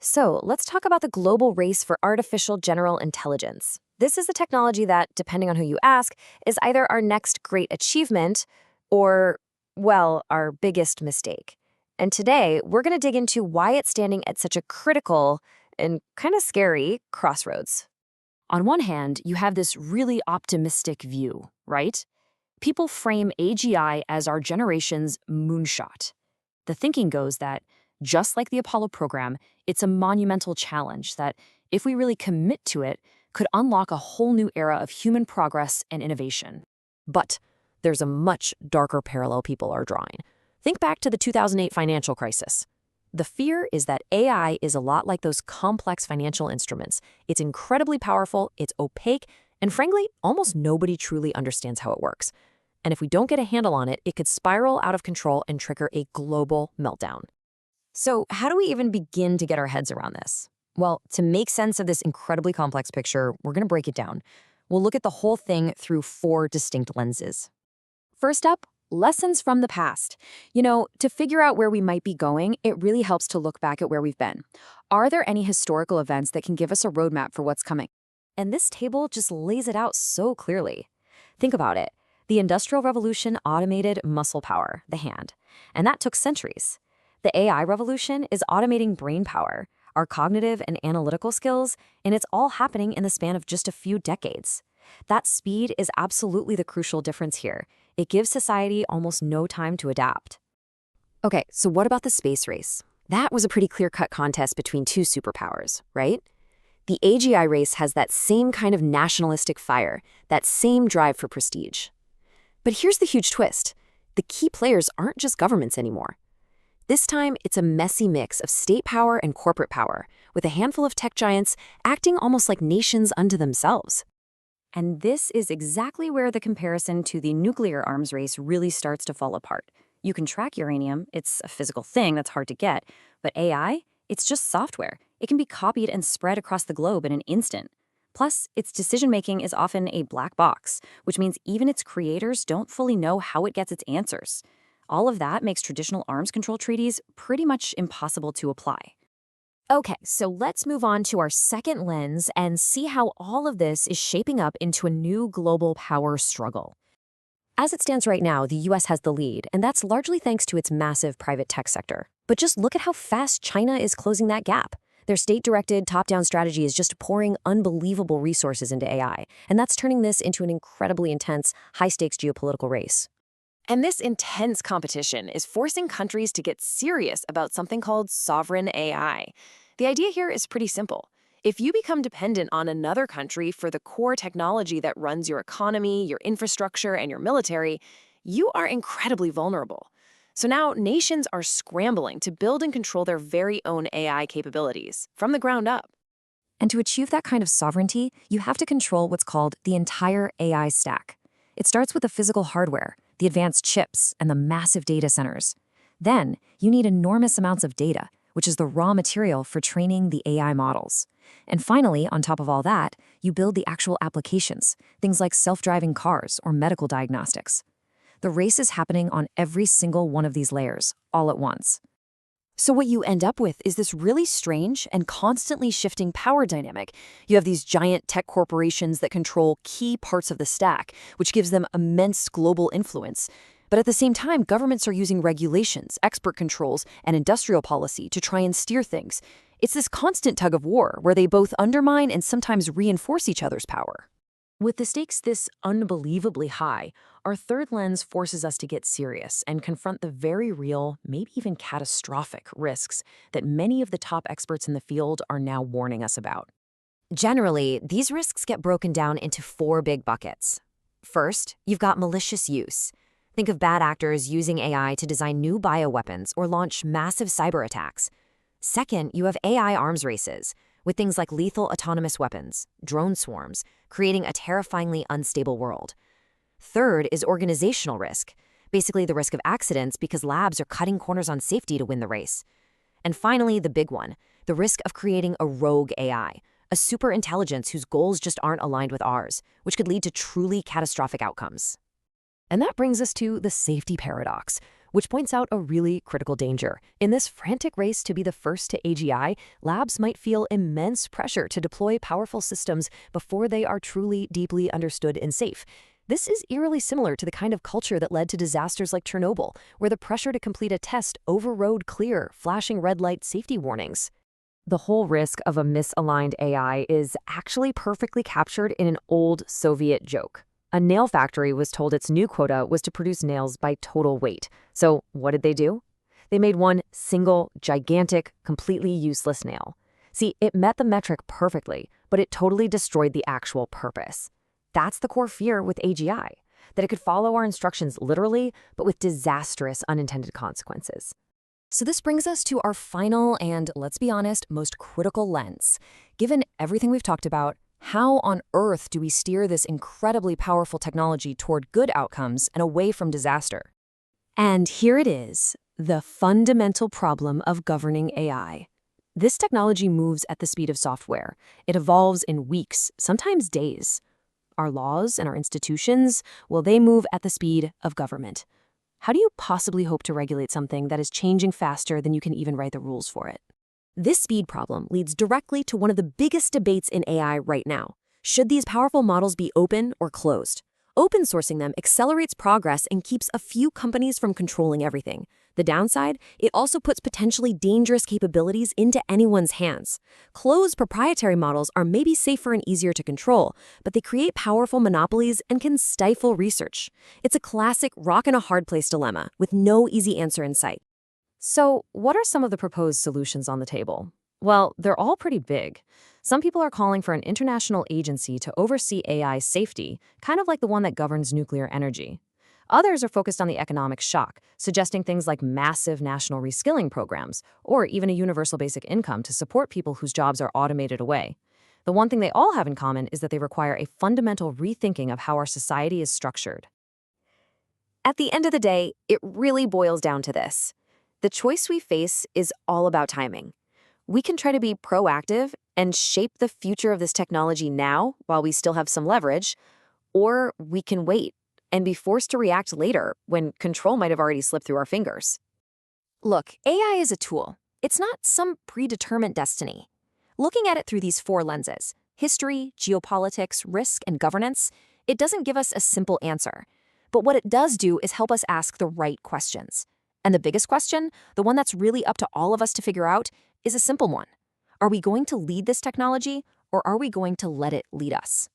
So, let's talk about the global race for artificial general intelligence. This is a technology that, depending on who you ask, is either our next great achievement or, well, our biggest mistake. And today, we're going to dig into why it's standing at such a critical and kind of scary crossroads. On one hand, you have this really optimistic view, right? People frame AGI as our generation's moonshot. The thinking goes that, just like the Apollo program, it's a monumental challenge that, if we really commit to it, could unlock a whole new era of human progress and innovation. But there's a much darker parallel people are drawing. Think back to the 2008 financial crisis. The fear is that AI is a lot like those complex financial instruments. It's incredibly powerful, it's opaque, and frankly, almost nobody truly understands how it works. And if we don't get a handle on it, it could spiral out of control and trigger a global meltdown. So, how do we even begin to get our heads around this? Well, to make sense of this incredibly complex picture, we're going to break it down. We'll look at the whole thing through 4 distinct lenses. First up, lessons from the past. To figure out where we might be going, it really helps to look back at where we've been. Are there any historical events that can give us a roadmap for what's coming? And this table just lays it out so clearly. Think about it. The Industrial Revolution automated muscle power, the hand, and that took centuries. The AI revolution is automating brain power, our cognitive and analytical skills, and it's all happening in the span of just a few decades. That speed is absolutely the crucial difference here. It gives society almost no time to adapt. Okay, so what about the space race? That was a pretty clear-cut contest between 2 superpowers, right? The AGI race has that same kind of nationalistic fire, that same drive for prestige. But here's the huge twist. The key players aren't just governments anymore. This time, it's a messy mix of state power and corporate power, with a handful of tech giants acting almost like nations unto themselves. And this is exactly where the comparison to the nuclear arms race really starts to fall apart. You can track uranium, it's a physical thing that's hard to get, but AI, it's just software. It can be copied and spread across the globe in an instant. Plus, its decision-making is often a black box, which means even its creators don't fully know how it gets its answers. All of that makes traditional arms control treaties pretty much impossible to apply. Okay, so let's move on to our second lens and see how all of this is shaping up into a new global power struggle. As it stands right now, the US has the lead, and that's largely thanks to its massive private tech sector. But just look at how fast China is closing that gap. Their state-directed, top-down strategy is just pouring unbelievable resources into AI, and that's turning this into an incredibly intense, high-stakes geopolitical race. And this intense competition is forcing countries to get serious about something called sovereign AI. The idea here is pretty simple. If you become dependent on another country for the core technology that runs your economy, your infrastructure, and your military, you are incredibly vulnerable. So now nations are scrambling to build and control their very own AI capabilities from the ground up. And to achieve that kind of sovereignty, you have to control what's called the entire AI stack. It starts with the physical hardware, the advanced chips, and the massive data centers. Then, you need enormous amounts of data, which is the raw material for training the AI models. And finally, on top of all that, you build the actual applications, things like self-driving cars or medical diagnostics. The race is happening on every single one of these layers, all at once. So what you end up with is this really strange and constantly shifting power dynamic. You have these giant tech corporations that control key parts of the stack, which gives them immense global influence. But at the same time, governments are using regulations, export controls, and industrial policy to try and steer things. It's this constant tug of war where they both undermine and sometimes reinforce each other's power. With the stakes this unbelievably high, our third lens forces us to get serious and confront the very real, maybe even catastrophic risks that many of the top experts in the field are now warning us about. Generally, these risks get broken down into 4 big buckets. First, you've got malicious use. Think of bad actors using AI to design new bioweapons or launch massive cyber attacks. Second, you have AI arms races, with things like lethal autonomous weapons, drone swarms, creating a terrifyingly unstable world. Third is organizational risk, basically the risk of accidents because labs are cutting corners on safety to win the race. And finally, the big one, the risk of creating a rogue AI, a superintelligence whose goals just aren't aligned with ours, which could lead to truly catastrophic outcomes. And that brings us to the safety paradox. which points out a really critical danger. In this frantic race to be the first to AGI, labs might feel immense pressure to deploy powerful systems before they are truly deeply understood and safe. This is eerily similar to the kind of culture that led to disasters like Chernobyl, where the pressure to complete a test overrode clear, flashing red light safety warnings. The whole risk of a misaligned AI is actually perfectly captured in an old Soviet joke. A nail factory was told its new quota was to produce nails by total weight. So what did they do? They made one single, gigantic, completely useless nail. See, it met the metric perfectly, but it totally destroyed the actual purpose. That's the core fear with AGI, that it could follow our instructions literally, but with disastrous unintended consequences. So this brings us to our final and, let's be honest, most critical lens. Given everything we've talked about, how on earth do we steer this incredibly powerful technology toward good outcomes and away from disaster? And here it is, the fundamental problem of governing AI. This technology moves at the speed of software. It evolves in weeks, sometimes days. Our laws and our institutions, well, they move at the speed of government. How do you possibly hope to regulate something that is changing faster than you can even write the rules for it? This speed problem leads directly to one of the biggest debates in AI right now. Should these powerful models be open or closed? Open sourcing them accelerates progress and keeps a few companies from controlling everything. The downside, it also puts potentially dangerous capabilities into anyone's hands. Closed proprietary models are maybe safer and easier to control, but they create powerful monopolies and can stifle research. It's a classic rock-and-a-hard-place dilemma with no easy answer in sight. So, what are some of the proposed solutions on the table? Well, they're all pretty big. Some people are calling for an international agency to oversee AI safety, kind of like the one that governs nuclear energy. Others are focused on the economic shock, suggesting things like massive national reskilling programs, or even a universal basic income to support people whose jobs are automated away. The one thing they all have in common is that they require a fundamental rethinking of how our society is structured. At the end of the day, it really boils down to this. The choice we face is all about timing. We can try to be proactive and shape the future of this technology now while we still have some leverage, or we can wait and be forced to react later when control might have already slipped through our fingers. Look, AI is a tool. It's not some predetermined destiny. Looking at it through these four lenses, history, geopolitics, risk, and governance, it doesn't give us a simple answer. But what it does do is help us ask the right questions. And the biggest question, the one that's really up to all of us to figure out, is a simple one. Are we going to lead this technology, or are we going to let it lead us?